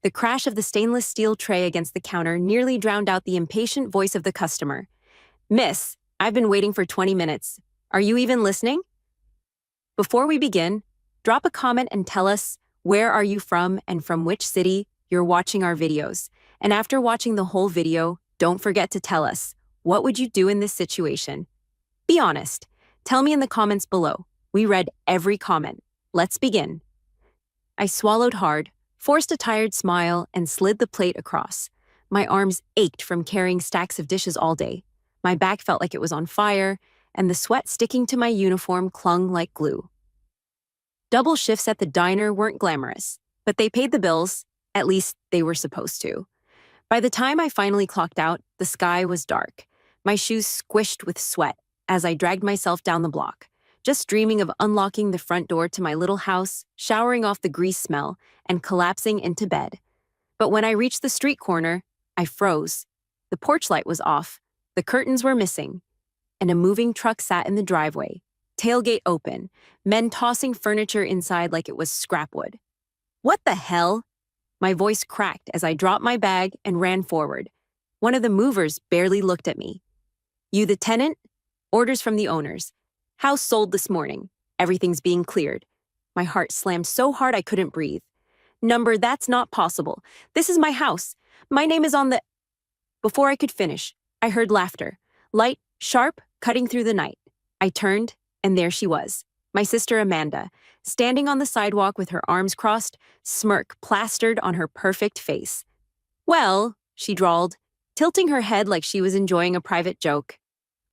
The crash of the stainless steel tray against the counter nearly drowned out the impatient voice of the customer. "Miss, I've been waiting for 20 minutes. Are you even listening?" Before we begin, drop a comment and tell us where are you from and from which city you're watching our videos. And after watching the whole video, don't forget to tell us, what would you do in this situation? Be honest. Tell me in the comments below. We read every comment. Let's begin. I swallowed hard, forced a tired smile, and slid the plate across. My arms ached from carrying stacks of dishes all day. My back felt like it was on fire, and the sweat sticking to my uniform clung like glue. Double shifts at the diner weren't glamorous, but they paid the bills. At least they were supposed to. By the time I finally clocked out, the sky was dark. My shoes squished with sweat as I dragged myself down the block, just dreaming of unlocking the front door to my little house, showering off the grease smell, and collapsing into bed. But when I reached the street corner, I froze. The porch light was off, the curtains were missing, and a moving truck sat in the driveway, tailgate open, men tossing furniture inside like it was scrap wood. "What the hell?" My voice cracked as I dropped my bag and ran forward. One of the movers barely looked at me. "You the tenant?" "Orders from the owners. House sold this morning. Everything's being cleared." My heart slammed so hard I couldn't breathe. "Number, that's not possible. This is my house. My name is on the—" Before I could finish, I heard laughter. Light, sharp, cutting through the night. I turned, and there she was, my sister Amanda, standing on the sidewalk with her arms crossed, smirk plastered on her perfect face. "Well," she drawled, tilting her head like she was enjoying a private joke,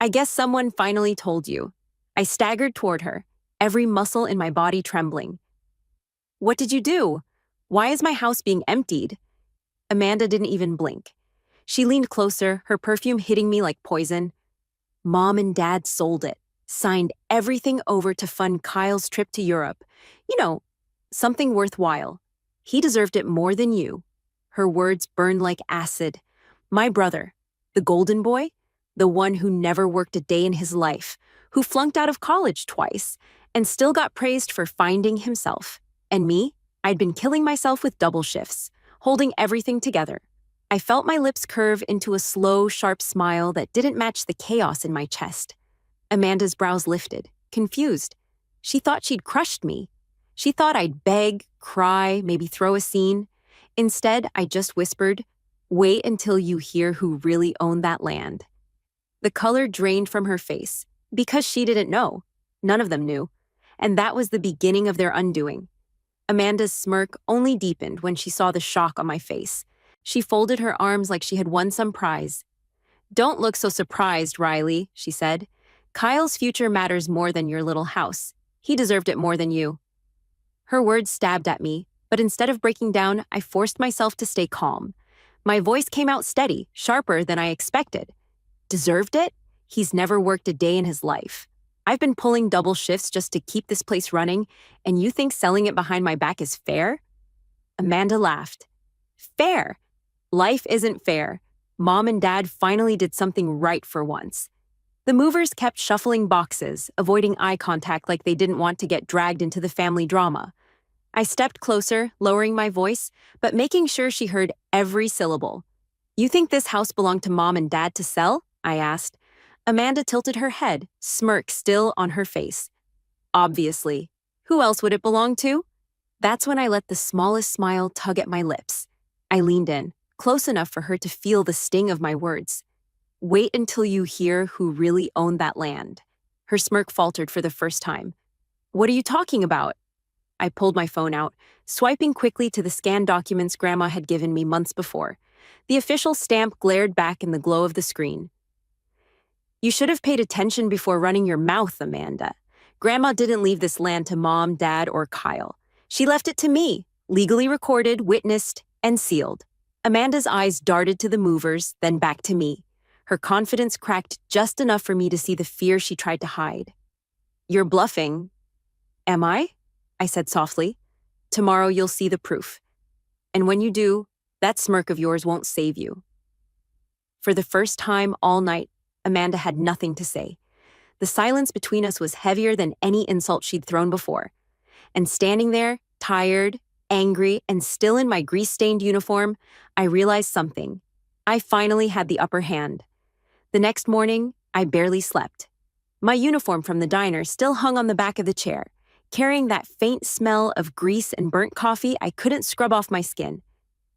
"I guess someone finally told you." I staggered toward her, every muscle in my body trembling. "What did you do? Why is my house being emptied?" Amanda didn't even blink. She leaned closer, her perfume hitting me like poison. "Mom and Dad sold it. Signed everything over to fund Kyle's trip to Europe. You know, something worthwhile. He deserved it more than you." Her words burned like acid. My brother, the golden boy, the one who never worked a day in his life, who flunked out of college twice, and still got praised for finding himself. And me, I'd been killing myself with double shifts, holding everything together. I felt my lips curve into a slow, sharp smile that didn't match the chaos in my chest. Amanda's brows lifted, confused. She thought she'd crushed me. She thought I'd beg, cry, maybe throw a scene. Instead, I just whispered, "Wait until you hear who really owned that land." The color drained from her face, because she didn't know. None of them knew. And that was the beginning of their undoing. Amanda's smirk only deepened when she saw the shock on my face. She folded her arms like she had won some prize. "Don't look so surprised, Riley," she said. "Kyle's future matters more than your little house. He deserved it more than you." Her words stabbed at me, but instead of breaking down, I forced myself to stay calm. My voice came out steady, sharper than I expected. "Deserved it? He's never worked a day in his life. I've been pulling double shifts just to keep this place running, and you think selling it behind my back is fair?" Amanda laughed. "Fair? Life isn't fair. Mom and Dad finally did something right for once." The movers kept shuffling boxes, avoiding eye contact like they didn't want to get dragged into the family drama. I stepped closer, lowering my voice, but making sure she heard every syllable. "You think this house belonged to Mom and Dad to sell?" I asked. Amanda tilted her head, smirk still on her face. "Obviously. Who else would it belong to?" That's when I let the smallest smile tug at my lips. I leaned in, close enough for her to feel the sting of my words. "Wait until you hear who really owned that land." Her smirk faltered for the first time. "What are you talking about?" I pulled my phone out, swiping quickly to the scanned documents Grandma had given me months before. The official stamp glared back in the glow of the screen. "You should have paid attention before running your mouth, Amanda. Grandma didn't leave this land to Mom, Dad, or Kyle. She left it to me, legally recorded, witnessed, and sealed." Amanda's eyes darted to the movers, then back to me. Her confidence cracked just enough for me to see the fear she tried to hide. "You're bluffing." "Am I?" I said softly. "Tomorrow you'll see the proof. And when you do, that smirk of yours won't save you." For the first time all night, Amanda had nothing to say. The silence between us was heavier than any insult she'd thrown before. And standing there, tired, angry, and still in my grease-stained uniform, I realized something. I finally had the upper hand. The next morning, I barely slept. My uniform from the diner still hung on the back of the chair, carrying that faint smell of grease and burnt coffee I couldn't scrub off my skin.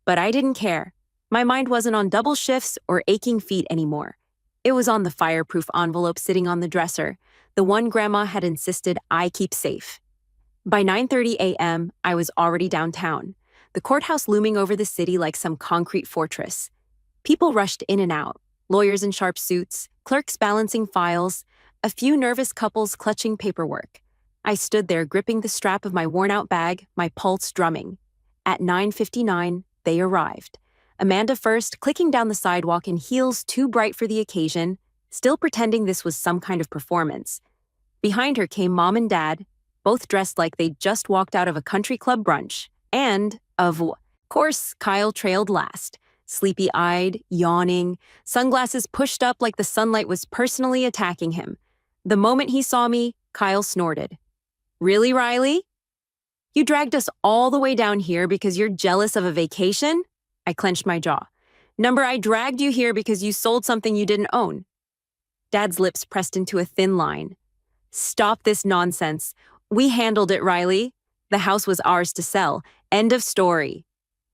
But I didn't care. My mind wasn't on double shifts or aching feet anymore. It was on the fireproof envelope sitting on the dresser, the one Grandma had insisted I keep safe. By 9:30 a.m., I was already downtown, the courthouse looming over the city like some concrete fortress. People rushed in and out, lawyers in sharp suits, clerks balancing files, a few nervous couples clutching paperwork. I stood there gripping the strap of my worn-out bag, my pulse drumming. At 9:59, they arrived. Amanda first, clicking down the sidewalk in heels too bright for the occasion, still pretending this was some kind of performance. Behind her came Mom and Dad, both dressed like they'd just walked out of a country club brunch. And, of course, Kyle trailed last, sleepy-eyed, yawning, sunglasses pushed up like the sunlight was personally attacking him. The moment he saw me, Kyle snorted. "Really, Riley? You dragged us all the way down here because you're jealous of a vacation?" I clenched my jaw. "Number, I dragged you here because you sold something you didn't own." Dad's lips pressed into a thin line. "Stop this nonsense. We handled it, Riley. The house was ours to sell. End of story."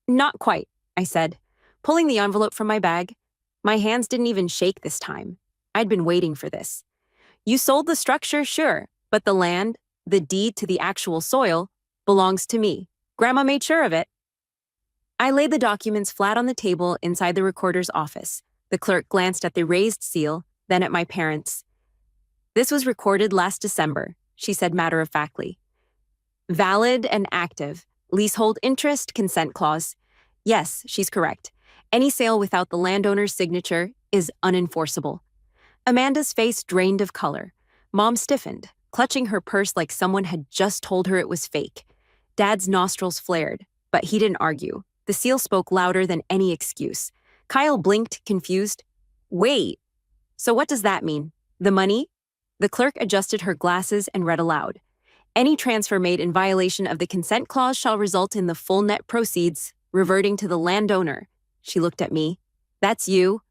"Not quite," I said, pulling the envelope from my bag. My hands didn't even shake this time. I'd been waiting for this. "You sold the structure, sure, but the land, the deed to the actual soil, belongs to me. Grandma made sure of it." I laid the documents flat on the table inside the recorder's office. The clerk glanced at the raised seal, then at my parents. "This was recorded last December," she said matter-of-factly. "Valid and active. Leasehold interest, consent clause." Yes, she's correct. Any sale without the landowner's signature is unenforceable. Amanda's face drained of color. Mom stiffened, clutching her purse like someone had just told her it was fake. Dad's nostrils flared, but he didn't argue. The seal spoke louder than any excuse. Kyle blinked, confused. "Wait, so what does that mean? The money?" The clerk adjusted her glasses and read aloud. "Any transfer made in violation of the consent clause shall result in the full net proceeds reverting to the landowner." She looked at me. "That's you?"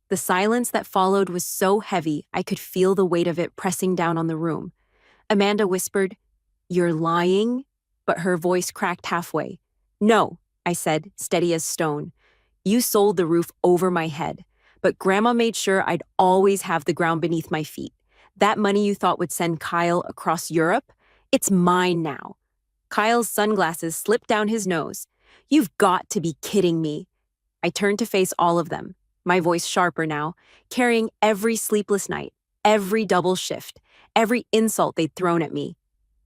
The silence that followed was so heavy I could feel the weight of it pressing down on the room. Amanda whispered, "You're lying?" But her voice cracked halfway. "No," I said, steady as stone. "You sold the roof over my head, but Grandma made sure I'd always have the ground beneath my feet. That money you thought would send Kyle across Europe? It's mine now." Kyle's sunglasses slipped down his nose. "You've got to be kidding me." I turned to face all of them, my voice sharper now, carrying every sleepless night, every double shift, every insult they'd thrown at me.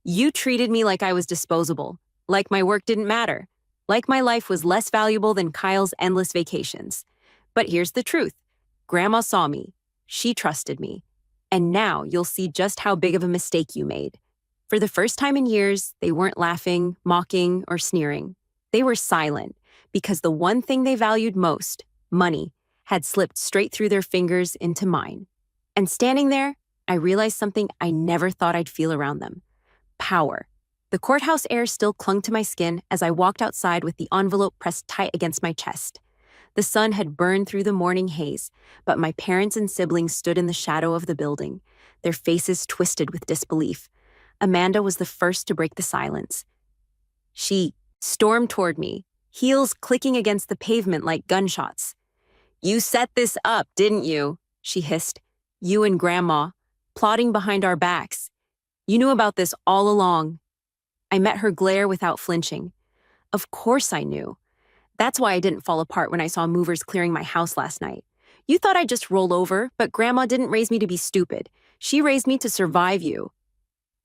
"You treated me like I was disposable, like my work didn't matter, like my life was less valuable than Kyle's endless vacations. But here's the truth. Grandma saw me. She trusted me. And now you'll see just how big of a mistake you made." For the first time in years, they weren't laughing, mocking, or sneering. They were silent, because the one thing they valued most, money, had slipped straight through their fingers into mine. And standing there, I realized something I never thought I'd feel around them. Power. The courthouse air still clung to my skin as I walked outside with the envelope pressed tight against my chest. The sun had burned through the morning haze, but my parents and siblings stood in the shadow of the building, their faces twisted with disbelief. Amanda was the first to break the silence. She stormed toward me, heels clicking against the pavement like gunshots. "You set this up, didn't you?" she hissed. "You and Grandma, plotting behind our backs. You knew about this all along." I met her glare without flinching. Of course I knew. That's why I didn't fall apart when I saw movers clearing my house last night. You thought I'd just roll over, but Grandma didn't raise me to be stupid. She raised me to survive you.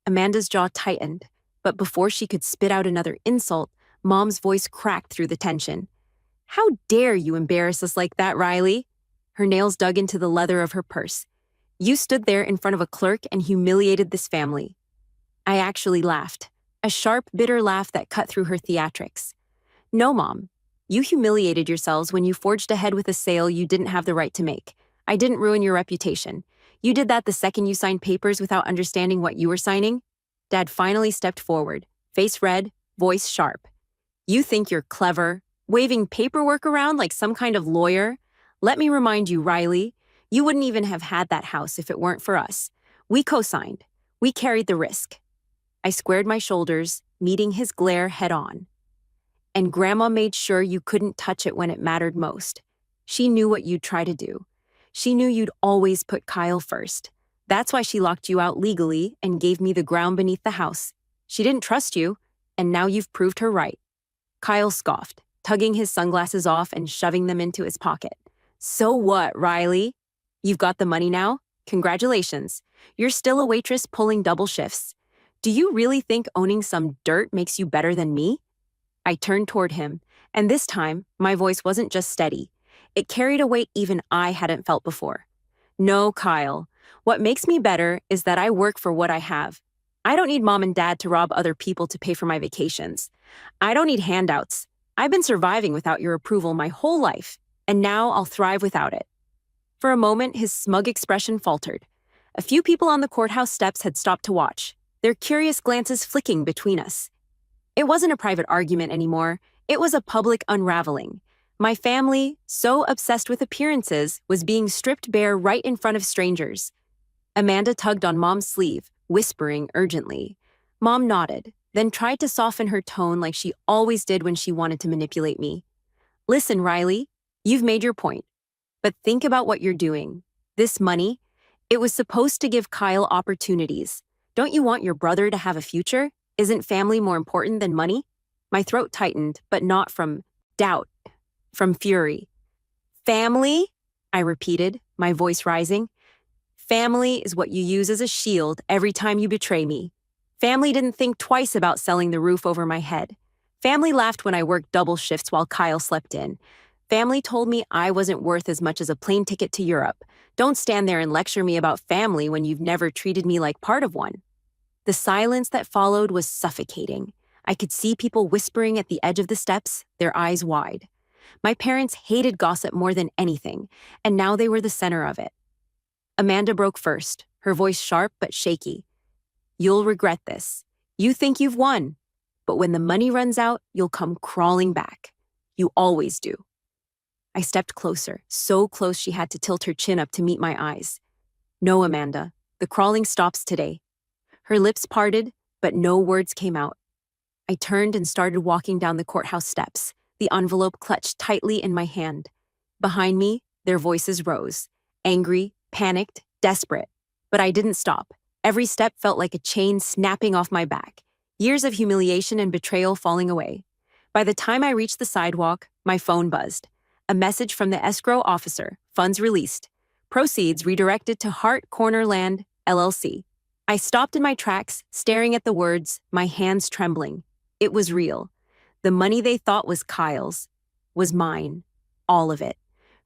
Amanda's jaw tightened, but before she could spit out another insult, Mom's voice cracked through the tension. "How dare you embarrass us like that, Riley?" Her nails dug into the leather of her purse. "You stood there in front of a clerk and humiliated this family." I actually laughed, a sharp, bitter laugh that cut through her theatrics. "No, Mom. You humiliated yourselves when you forged ahead with a sale you didn't have the right to make. I didn't ruin your reputation. You did that the second you signed papers without understanding what you were signing." Dad finally stepped forward, face red, voice sharp. You think you're clever, waving paperwork around like some kind of lawyer? Let me remind you, Riley, you wouldn't even have had that house if it weren't for us. We co-signed. We carried the risk. I squared my shoulders, meeting his glare head on. And Grandma made sure you couldn't touch it when it mattered most. She knew what you'd try to do. She knew you'd always put Kyle first. That's why she locked you out legally and gave me the ground beneath the house. She didn't trust you, and now you've proved her right. Kyle scoffed, tugging his sunglasses off and shoving them into his pocket. So what, Riley? You've got the money now? Congratulations. You're still a waitress pulling double shifts. Do you really think owning some dirt makes you better than me? I turned toward him, and this time, my voice wasn't just steady. It carried a weight even I hadn't felt before. No, Kyle. What makes me better is that I work for what I have. I don't need mom and dad to rob other people to pay for my vacations. I don't need handouts. I've been surviving without your approval my whole life, and now I'll thrive without it. For a moment, his smug expression faltered. A few people on the courthouse steps had stopped to watch, their curious glances flicking between us. It wasn't a private argument anymore. It was a public unraveling. My family, so obsessed with appearances, was being stripped bare right in front of strangers. Amanda tugged on Mom's sleeve, whispering urgently. Mom nodded, then tried to soften her tone like she always did when she wanted to manipulate me. Listen, Riley, you've made your point. But think about what you're doing. This money, it was supposed to give Kyle opportunities. Don't you want your brother to have a future? Isn't family more important than money? My throat tightened, but not from doubt, from fury. Family? I repeated, my voice rising. Family is what you use as a shield every time you betray me. Family didn't think twice about selling the roof over my head. Family laughed when I worked double shifts while Kyle slept in. Family told me I wasn't worth as much as a plane ticket to Europe. Don't stand there and lecture me about family when you've never treated me like part of one. The silence that followed was suffocating. I could see people whispering at the edge of the steps, their eyes wide. My parents hated gossip more than anything, and now they were the center of it. Amanda broke first, her voice sharp but shaky. You'll regret this. You think you've won, but when the money runs out, you'll come crawling back. You always do. I stepped closer, so close she had to tilt her chin up to meet my eyes. No, Amanda, the crawling stops today. Her lips parted, but no words came out. I turned and started walking down the courthouse steps, the envelope clutched tightly in my hand. Behind me, their voices rose, angry, panicked, desperate. But I didn't stop. Every step felt like a chain snapping off my back, years of humiliation and betrayal falling away. By the time I reached the sidewalk, my phone buzzed. A message from the escrow officer, funds released. Proceeds redirected to Heart Corner Land, LLC. I stopped in my tracks, staring at the words, my hands trembling. It was real. The money they thought was Kyle's was mine. All of it.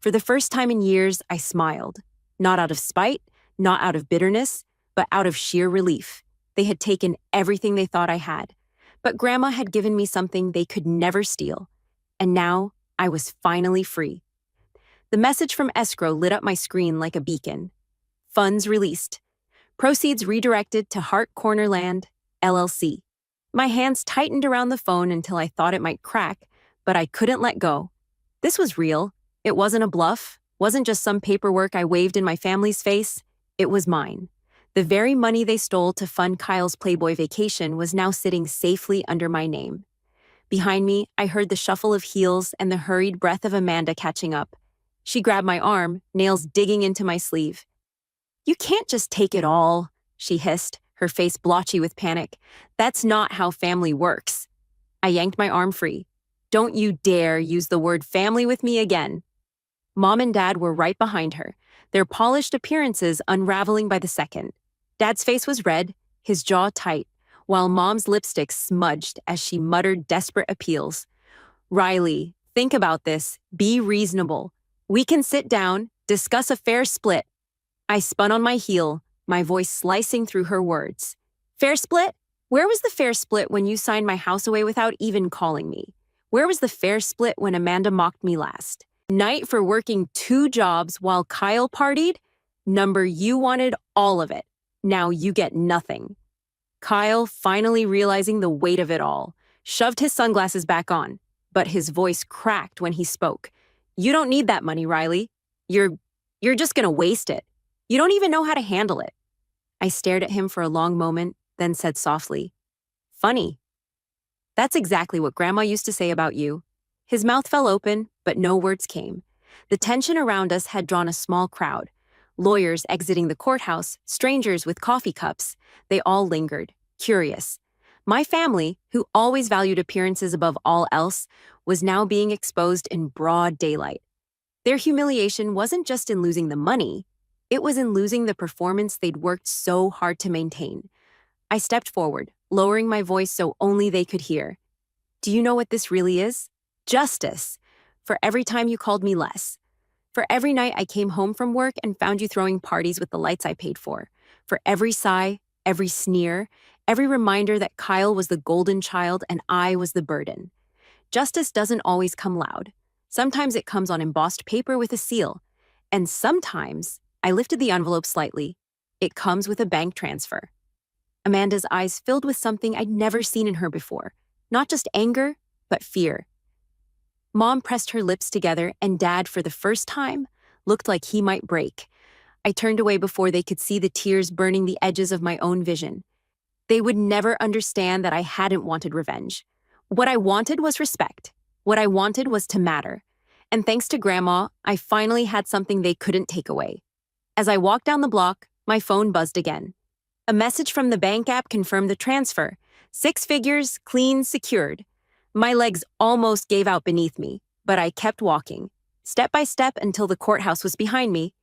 For the first time in years, I smiled. Not out of spite, not out of bitterness, but out of sheer relief. They had taken everything they thought I had. But Grandma had given me something they could never steal. And now, I was finally free. The message from escrow lit up my screen like a beacon. Funds released. Proceeds redirected to Heart Corner Land, LLC. My hands tightened around the phone until I thought it might crack, but I couldn't let go. This was real. It wasn't a bluff, wasn't just some paperwork I waved in my family's face. It was mine. The very money they stole to fund Kyle's Playboy vacation was now sitting safely under my name. Behind me, I heard the shuffle of heels and the hurried breath of Amanda catching up. She grabbed my arm, nails digging into my sleeve. You can't just take it all, she hissed, her face blotchy with panic. That's not how family works. I yanked my arm free. Don't you dare use the word family with me again. Mom and Dad were right behind her, their polished appearances unraveling by the second. Dad's face was red, his jaw tight, while Mom's lipstick smudged as she muttered desperate appeals. Riley, think about this. Be reasonable. We can sit down, discuss a fair split. I spun on my heel, my voice slicing through her words. Fair split? Where was the fair split when you signed my house away without even calling me? Where was the fair split when Amanda mocked me last? Night for working 2 jobs while Kyle partied? Number, you wanted all of it. Now you get nothing. Kyle, finally realizing the weight of it all, shoved his sunglasses back on, but his voice cracked when he spoke. You don't need that money, Riley. You're just gonna waste it. You don't even know how to handle it. I stared at him for a long moment, then said softly, Funny. That's exactly what Grandma used to say about you. His mouth fell open, but no words came. The tension around us had drawn a small crowd. Lawyers exiting the courthouse, strangers with coffee cups. They all lingered, curious. My family, who always valued appearances above all else, was now being exposed in broad daylight. Their humiliation wasn't just in losing the money, it was in losing the performance they'd worked so hard to maintain. I stepped forward, lowering my voice so only they could hear. Do you know what this really is? Justice. For every time you called me less. For every night I came home from work and found you throwing parties with the lights I paid for. For every sigh, every sneer, every reminder that Kyle was the golden child and I was the burden. Justice doesn't always come loud. Sometimes it comes on embossed paper with a seal. And sometimes, I lifted the envelope slightly, it comes with a bank transfer. Amanda's eyes filled with something I'd never seen in her before. Not just anger, but fear. Mom pressed her lips together and Dad, for the first time, looked like he might break. I turned away before they could see the tears burning the edges of my own vision. They would never understand that I hadn't wanted revenge. What I wanted was respect. What I wanted was to matter. And thanks to Grandma, I finally had something they couldn't take away. As I walked down the block, my phone buzzed again. A message from the bank app confirmed the transfer. 6 figures, clean, secured. My legs almost gave out beneath me, but I kept walking, step by step until the courthouse was behind me.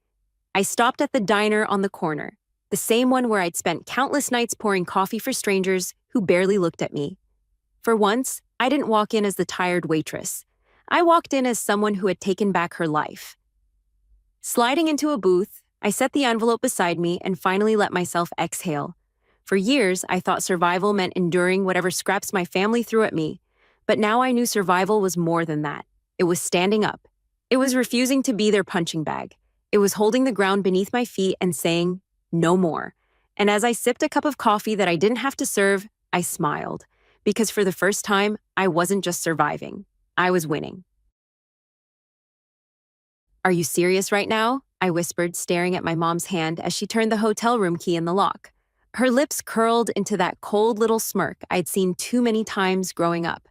I stopped at the diner on the corner, the same one where I'd spent countless nights pouring coffee for strangers who barely looked at me. For once, I didn't walk in as the tired waitress. I walked in as someone who had taken back her life. Sliding into a booth, I set the envelope beside me and finally let myself exhale. For years, I thought survival meant enduring whatever scraps my family threw at me. But now I knew survival was more than that. It was standing up. It was refusing to be their punching bag. It was holding the ground beneath my feet and saying, no more. And as I sipped a cup of coffee that I didn't have to serve, I smiled. Because for the first time, I wasn't just surviving. I was winning. Are you serious right now? I whispered, staring at my mom's hand as she turned the hotel room key in the lock. Her lips curled into that cold little smirk I'd seen too many times growing up.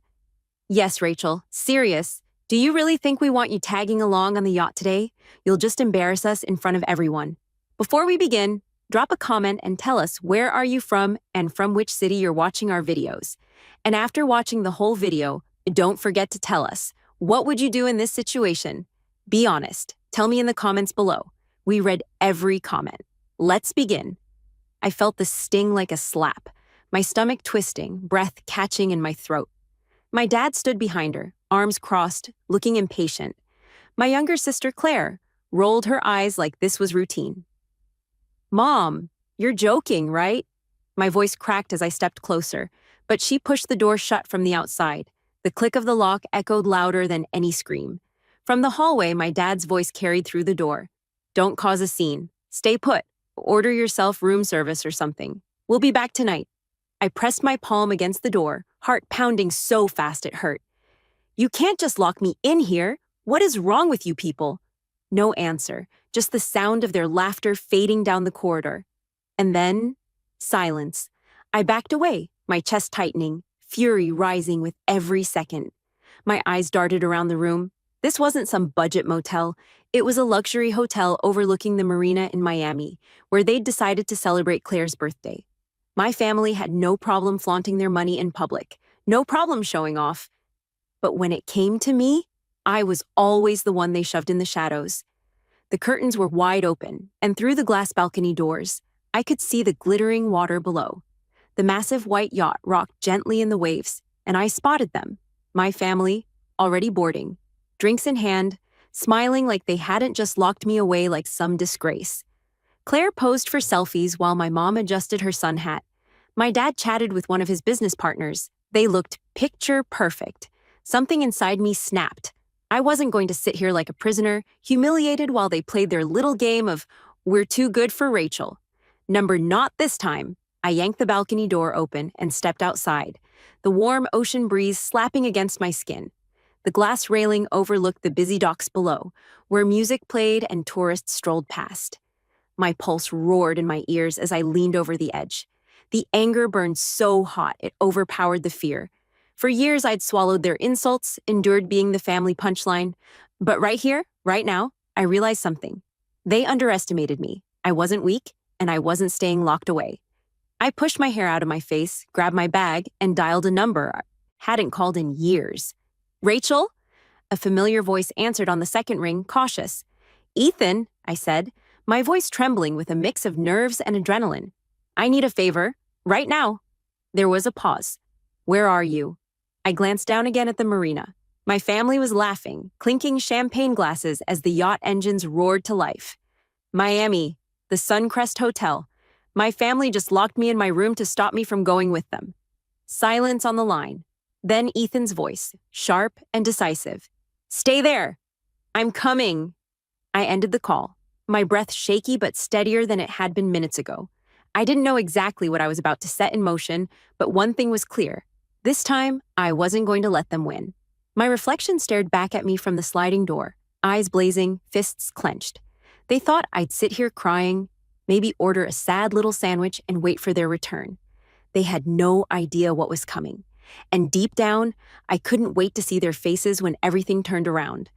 Yes, Rachel, serious. Do you really think we want you tagging along on the yacht today? You'll just embarrass us in front of everyone. Before we begin, drop a comment and tell us where are you from and from which city you're watching our videos. And after watching the whole video, don't forget to tell us, what would you do in this situation? Be honest. Tell me in the comments below. We read every comment. Let's begin. I felt the sting like a slap, my stomach twisting, breath catching in my throat. My dad stood behind her, arms crossed, looking impatient. My younger sister, Claire, rolled her eyes like this was routine. Mom, you're joking, right? My voice cracked as I stepped closer, but she pushed the door shut from the outside. The click of the lock echoed louder than any scream. From the hallway, my dad's voice carried through the door. Don't cause a scene. Stay put. Order yourself room service or something. We'll be back tonight. I pressed my palm against the door, heart pounding so fast it hurt. You can't just lock me in here. What is wrong with you people? No answer, just the sound of their laughter fading down the corridor. And then, silence. I backed away, my chest tightening, fury rising with every second. My eyes darted around the room. This wasn't some budget motel. It was a luxury hotel overlooking the marina in Miami, where they'd decided to celebrate Claire's birthday. My family had no problem flaunting their money in public, no problem showing off. But when it came to me, I was always the one they shoved in the shadows. The curtains were wide open, and through the glass balcony doors, I could see the glittering water below. The massive white yacht rocked gently in the waves, and I spotted them, my family, already boarding, drinks in hand, smiling like they hadn't just locked me away like some disgrace. Claire posed for selfies while my mom adjusted her sun hat. My dad chatted with one of his business partners. They looked picture perfect. Something inside me snapped. I wasn't going to sit here like a prisoner, humiliated while they played their little game of, we're too good for Rachel. Number not this time. I yanked the balcony door open and stepped outside. the warm ocean breeze slapping against my skin. The glass railing overlooked the busy docks below, where music played and tourists strolled past. My pulse roared in my ears as I leaned over the edge. The anger burned so hot it overpowered the fear. For years, I'd swallowed their insults, endured being the family punchline. But right here, right now, I realized something. They underestimated me. I wasn't weak, and I wasn't staying locked away. I pushed my hair out of my face, grabbed my bag, and dialed a number I hadn't called in years. Rachel? A familiar voice answered on the second ring, cautious. Ethan, I said, my voice trembling with a mix of nerves and adrenaline. I need a favor, right now. There was a pause. Where are you? I glanced down again at the marina. My family was laughing, clinking champagne glasses as the yacht engines roared to life. Miami, the Suncrest Hotel. My family just locked me in my room to stop me from going with them. Silence on the line. Then Ethan's voice, sharp and decisive. Stay there. I'm coming. I ended the call, my breath shaky but steadier than it had been minutes ago. I didn't know exactly what I was about to set in motion, but one thing was clear. This time, I wasn't going to let them win. My reflection stared back at me from the sliding door, eyes blazing, fists clenched. They thought I'd sit here crying, maybe order a sad little sandwich and wait for their return. They had no idea what was coming. And deep down, I couldn't wait to see their faces when everything turned around.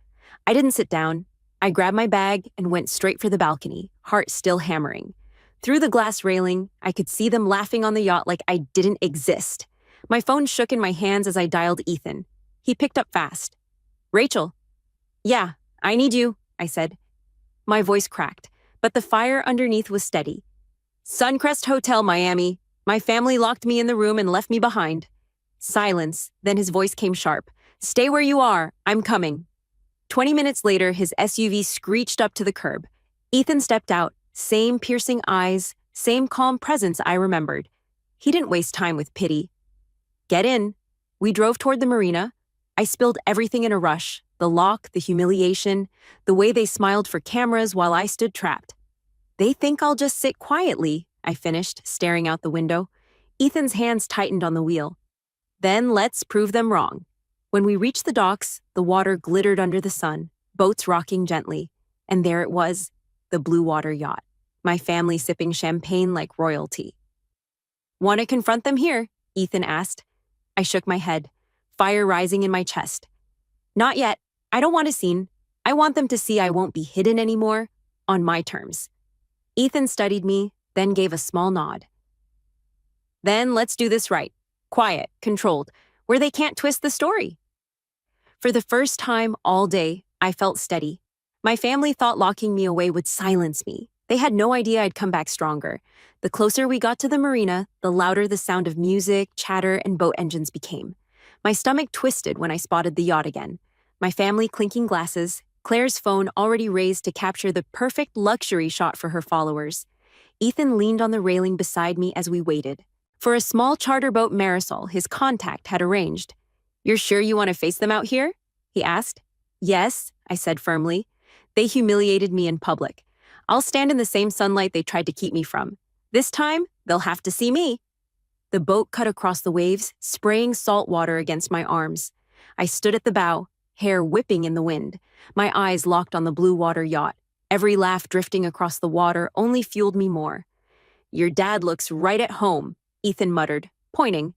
I didn't sit down. I grabbed my bag and went straight for the balcony, heart still hammering. Through the glass railing, I could see them laughing on the yacht like I didn't exist. My phone shook in my hands as I dialed Ethan. He picked up fast. Rachel. Yeah, I need you, I said. My voice cracked, but the fire underneath was steady. Suncrest Hotel, Miami. My family locked me in the room and left me behind. Silence, then his voice came sharp. Stay where you are, I'm coming. 20 minutes later, his SUV screeched up to the curb. Ethan stepped out, same piercing eyes, same calm presence I remembered. He didn't waste time with pity. Get in. We drove toward the marina. I spilled everything in a rush, the lock, the humiliation, the way they smiled for cameras while I stood trapped. They think I'll just sit quietly, I finished, staring out the window. Ethan's hands tightened on the wheel. Then let's prove them wrong. When we reached the docks, the water glittered under the sun, boats rocking gently. And there it was, the blue water yacht. My family sipping champagne like royalty. Want to confront them here? Ethan asked. I shook my head, fire rising in my chest. Not yet. I don't want a scene. I want them to see I won't be hidden anymore, on my terms. Ethan studied me, then gave a small nod. Then let's do this right. Quiet, controlled, where they can't twist the story. For the first time all day, I felt steady. My family thought locking me away would silence me. They had no idea I'd come back stronger. The closer we got to the marina, the louder the sound of music, chatter, and boat engines became. My stomach twisted when I spotted the yacht again. My family clinking glasses, Claire's phone already raised to capture the perfect luxury shot for her followers. Ethan leaned on the railing beside me as we waited. For a small charter boat Marisol his contact had arranged. You're sure you want to face them out here? He asked. Yes, I said firmly. They humiliated me in public. I'll stand in the same sunlight they tried to keep me from. This time, they'll have to see me. The boat cut across the waves, spraying salt water against my arms. I stood at the bow, hair whipping in the wind, my eyes locked on the blue water yacht. Every laugh drifting across the water only fueled me more. Your dad looks right at home, Ethan muttered, pointing,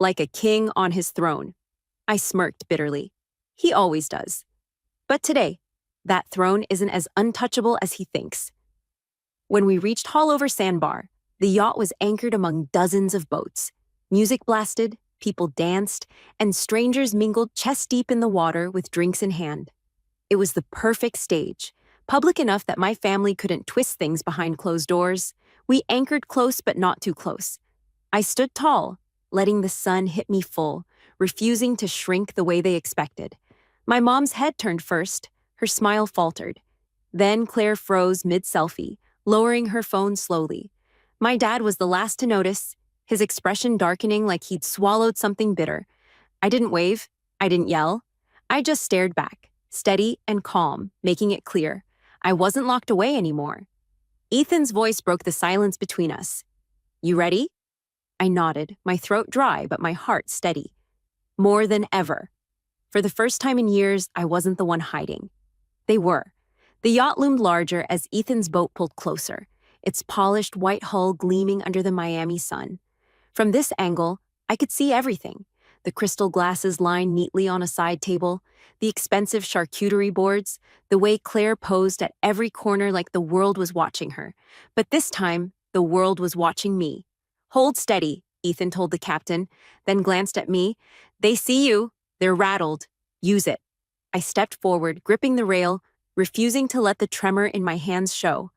like a king on his throne. I smirked bitterly. He always does. But today, that throne isn't as untouchable as he thinks. When we reached Hollover Sandbar, the yacht was anchored among dozens of boats. Music blasted, people danced, and strangers mingled chest-deep in the water with drinks in hand. It was the perfect stage, public enough that my family couldn't twist things behind closed doors. We anchored close but not too close. I stood tall, letting the sun hit me full, refusing to shrink the way they expected. My mom's head turned first, her smile faltered. Then Claire froze mid-selfie, lowering her phone slowly. My dad was the last to notice, his expression darkening like he'd swallowed something bitter. I didn't wave, I didn't yell. I just stared back, steady and calm, making it clear. I wasn't locked away anymore. Ethan's voice broke the silence between us. You ready? I nodded, my throat dry but my heart steady. More than ever. For the first time in years, I wasn't the one hiding. They were. The yacht loomed larger as Ethan's boat pulled closer, its polished white hull gleaming under the Miami sun. From this angle, I could see everything. The crystal glasses lined neatly on a side table, the expensive charcuterie boards, the way Claire posed at every corner like the world was watching her. But this time, the world was watching me. "Hold steady," Ethan told the captain, then glanced at me. "They see you. They're rattled. Use it." I stepped forward, gripping the rail, refusing to let the tremor in my hands show.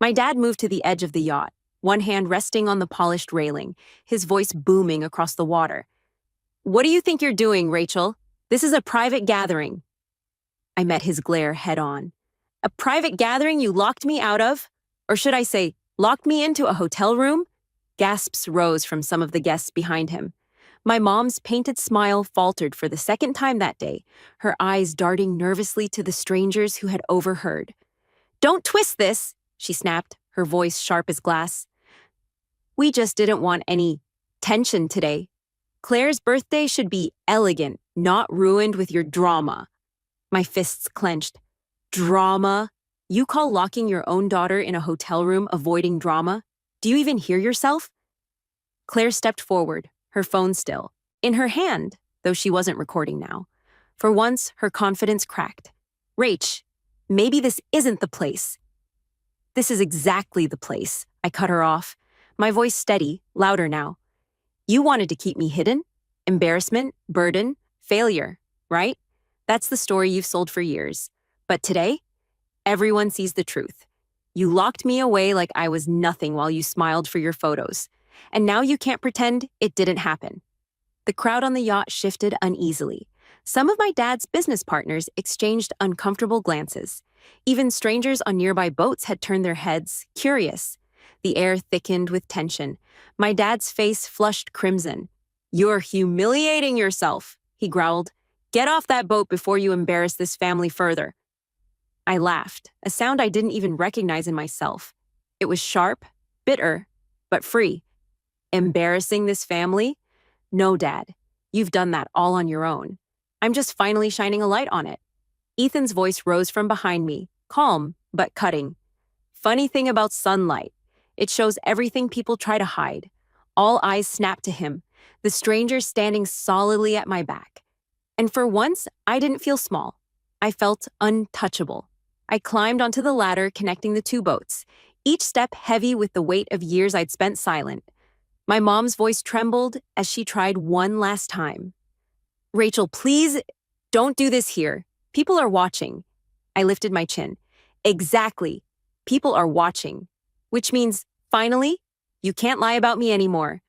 My dad moved to the edge of the yacht, one hand resting on the polished railing, his voice booming across the water. "What do you think you're doing, Rachel? This is a private gathering." I met his glare head on. "A private gathering you locked me out of? Or should I say, locked me into a hotel room?" Gasps rose from some of the guests behind him. My mom's painted smile faltered for the second time that day, her eyes darting nervously to the strangers who had overheard. "Don't twist this," she snapped, her voice sharp as glass. "We just didn't want any tension today. Claire's birthday should be elegant, not ruined with your drama." My fists clenched. "Drama? You call locking your own daughter in a hotel room avoiding drama? Do you even hear yourself?" Claire stepped forward, her phone still, in her hand, though she wasn't recording now. For once, her confidence cracked. "Rach, maybe this isn't the place." "This is exactly the place," I cut her off, my voice steady, louder now. "You wanted to keep me hidden? Embarrassment, burden, failure, right? That's the story you've sold for years. But today, everyone sees the truth. You locked me away like I was nothing while you smiled for your photos. And now you can't pretend it didn't happen." The crowd on the yacht shifted uneasily. Some of my dad's business partners exchanged uncomfortable glances. Even strangers on nearby boats had turned their heads, curious. The air thickened with tension. My dad's face flushed crimson. "You're humiliating yourself," he growled. "Get off that boat before you embarrass this family further." I laughed, a sound I didn't even recognize in myself. It was sharp, bitter, but free. "Embarrassing this family? No, Dad. You've done that all on your own. I'm just finally shining a light on it." Ethan's voice rose from behind me, calm but cutting. "Funny thing about sunlight. It shows everything people try to hide." All eyes snapped to him, the stranger standing solidly at my back. And for once, I didn't feel small. I felt untouchable. I climbed onto the ladder connecting the two boats, each step heavy with the weight of years I'd spent silent. My mom's voice trembled as she tried one last time. "Rachel, please, don't do this here. People are watching." I lifted my chin. "Exactly. People are watching. Which means, finally, you can't lie about me anymore."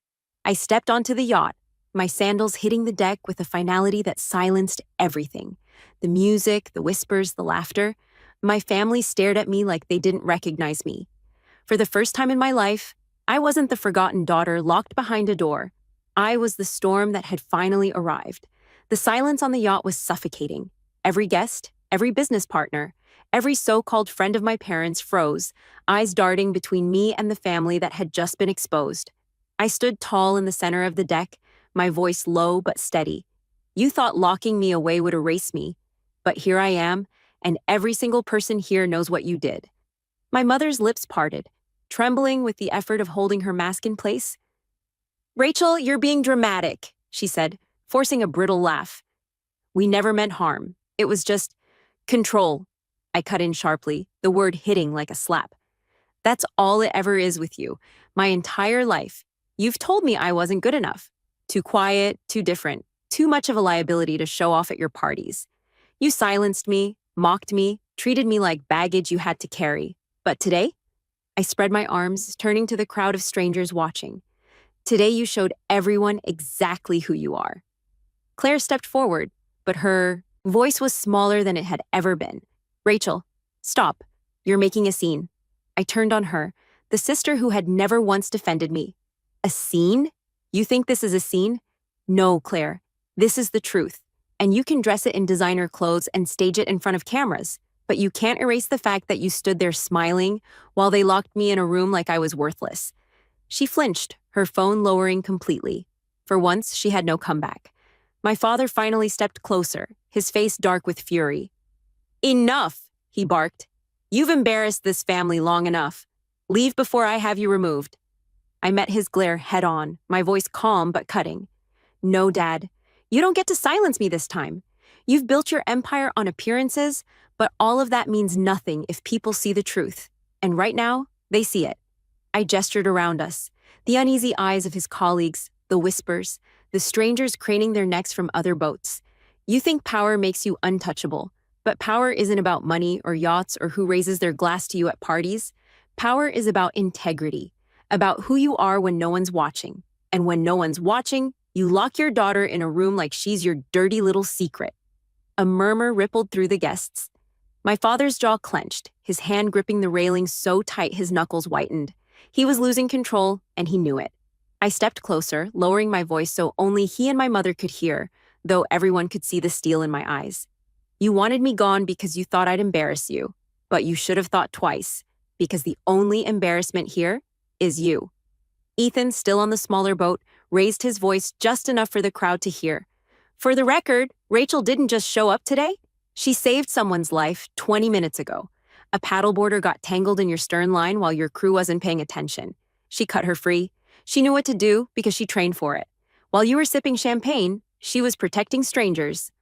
I stepped onto the yacht, my sandals hitting the deck with a finality that silenced everything. The music, the whispers, the laughter. My family stared at me like they didn't recognize me. For the first time in my life, I wasn't the forgotten daughter locked behind a door. I was the storm that had finally arrived. The silence on the yacht was suffocating. Every guest, every business partner, every so-called friend of my parents froze, eyes darting between me and the family that had just been exposed. I stood tall in the center of the deck, my voice low but steady. "You thought locking me away would erase me, but here I am, and every single person here knows what you did." My mother's lips parted, trembling with the effort of holding her mask in place. "Rachel, you're being dramatic," she said, forcing a brittle laugh. "We never meant harm. It was just control." I cut in sharply, the word hitting like a slap. "That's all it ever is with you. My entire life. You've told me I wasn't good enough. Too quiet, too different, too much of a liability to show off at your parties. You silenced me, mocked me, treated me like baggage you had to carry. But today?" I spread my arms, turning to the crowd of strangers watching. "Today you showed everyone exactly who you are." Claire stepped forward, but her voice was smaller than it had ever been. "Rachel, stop. You're making a scene." I turned on her, the sister who had never once defended me. "A scene? You think this is a scene?" "No, Claire. This is the truth. And you can dress it in designer clothes and stage it in front of cameras. But you can't erase the fact that you stood there smiling while they locked me in a room like I was worthless." She flinched, her phone lowering completely. For once, she had no comeback. My father finally stepped closer, his face dark with fury. "Enough," he barked. "You've embarrassed this family long enough. Leave before I have you removed." I met his glare head-on, my voice calm but cutting. "No, Dad. You don't get to silence me this time. You've built your empire on appearances, but all of that means nothing if people see the truth. And right now, they see it." I gestured around us, the uneasy eyes of his colleagues, the whispers, the strangers craning their necks from other boats. You think power makes you untouchable, but power isn't about money or yachts or who raises their glass to you at parties. Power is about integrity, about who you are when no one's watching. And when no one's watching, you lock your daughter in a room like she's your dirty little secret. A murmur rippled through the guests. My father's jaw clenched, his hand gripping the railing so tight his knuckles whitened. He was losing control, and he knew it. I stepped closer, lowering my voice so only he and my mother could hear, though everyone could see the steel in my eyes. "You wanted me gone because you thought I'd embarrass you, but you should have thought twice, because the only embarrassment here is you." Ethan, still on the smaller boat, raised his voice just enough for the crowd to hear. "For the record, Rachel didn't just show up today. She saved someone's life 20 minutes ago. A paddleboarder got tangled in your stern line while your crew wasn't paying attention. She cut her free. She knew what to do because she trained for it. While you were sipping champagne, she was protecting strangers."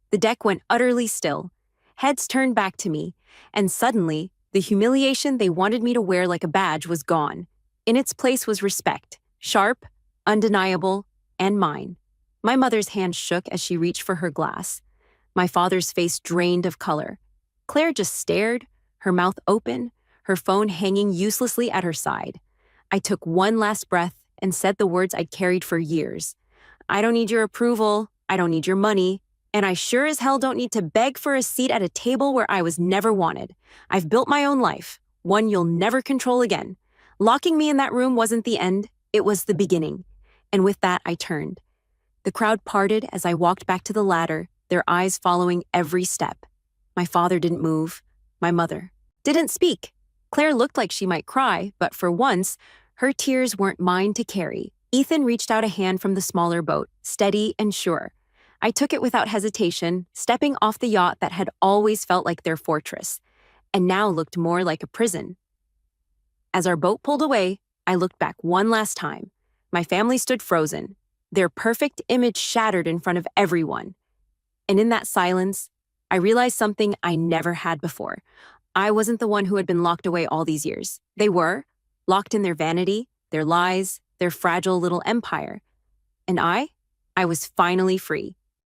The deck went utterly still. Heads turned back to me, and suddenly, the humiliation they wanted me to wear like a badge was gone. In its place was respect, sharp, undeniable, and mine. My mother's hand shook as she reached for her glass. My father's face drained of color. Claire just stared, her mouth open, her phone hanging uselessly at her side. I took one last breath and said the words I'd carried for years. "I don't need your approval, I don't need your money, and I sure as hell don't need to beg for a seat at a table where I was never wanted. I've built my own life, one you'll never control again." Locking me in that room wasn't the end, it was the beginning. And with that, I turned. The crowd parted as I walked back to the ladder, their eyes following every step. My father didn't move. My mother didn't speak. Claire looked like she might cry, but for once, her tears weren't mine to carry. Ethan reached out a hand from the smaller boat, steady and sure. I took it without hesitation, stepping off the yacht that had always felt like their fortress, and now looked more like a prison. As our boat pulled away, I looked back one last time. My family stood frozen, their perfect image shattered in front of everyone. And in that silence, I realized something I never had before. I wasn't the one who had been locked away all these years. They were, locked in their vanity, their lies, their fragile little empire. And I was finally free.